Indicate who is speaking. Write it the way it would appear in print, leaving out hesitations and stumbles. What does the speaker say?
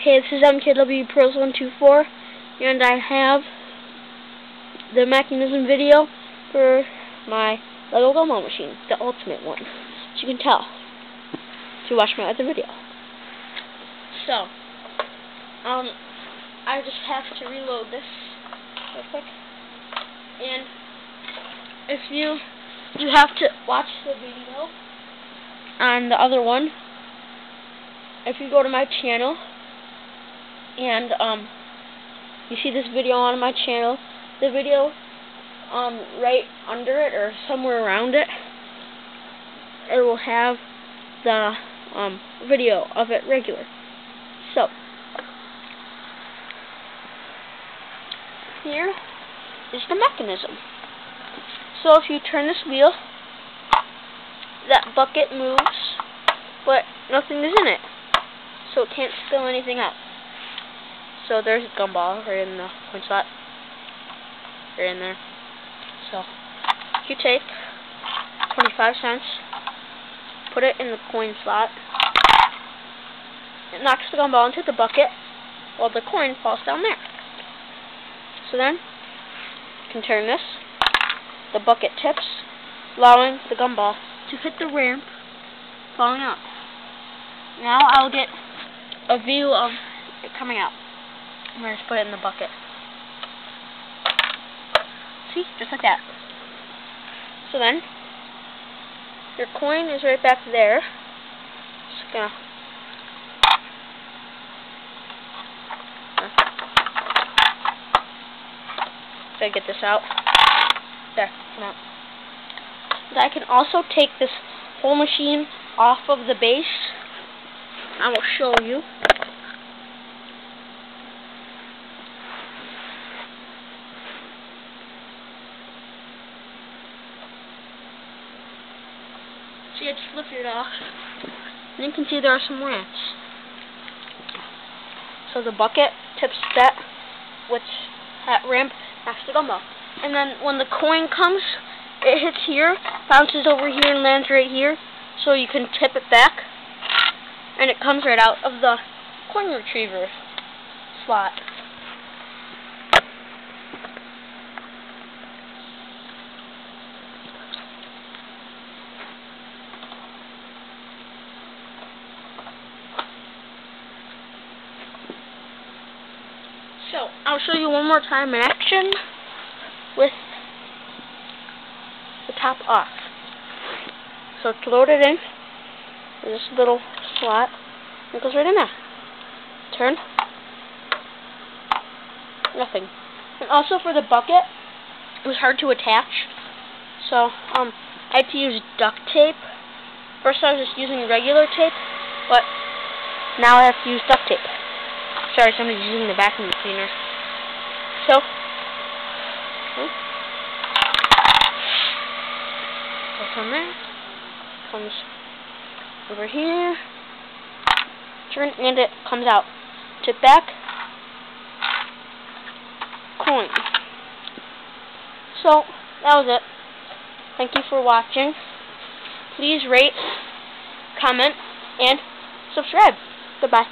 Speaker 1: Hey, this is MKWPros124, and I have the mechanism video for my Lego gumball machine, the ultimate one, as you can tell if you watch my other video. So, I just have to reload this real quick, and if you have to watch the video on the other one. If you go to my channel and you see this video on my channel, the video right under it or somewhere around it, it will have the video of it regular. So here is the mechanism. So if you turn this wheel, that bucket moves, but nothing is in it. So it can't spill anything out. So there's a gumball right in the coin slot. Right in there. So you take 25 cents, put it in the coin slot. It knocks the gumball into the bucket while the coin falls down there. So then you can turn this. The bucket tips, allowing the gumball to hit the ramp falling out. Now I'll get a view of it coming out. I'm going to just put it in the bucket. See? Just like that. So then, your coin is right back there. Just gonna get this out. There, come out. And I can also take this whole machine off of the base. I will show you. See, I just lifted it off. And you can see there are some ramps. So the bucket tips that, which that ramp knocks the gumball. And then when the coin comes, it hits here, bounces over here, and lands right here. So you can tip it back, and it comes right out of the coin retriever slot. So, I'll show you one more time in action with the top off. So it's loaded in this little slot. It goes right in there. Turn. Nothing. And also for the bucket, it was hard to attach. So I had to use duct tape. First I was just using regular tape, but now I have to use duct tape. Sorry, somebody's using the vacuum cleaner. So from there, comes over here, turn, and it comes out. Tip back, coin. So, that was it. Thank you for watching. Please rate, comment, and subscribe. Goodbye.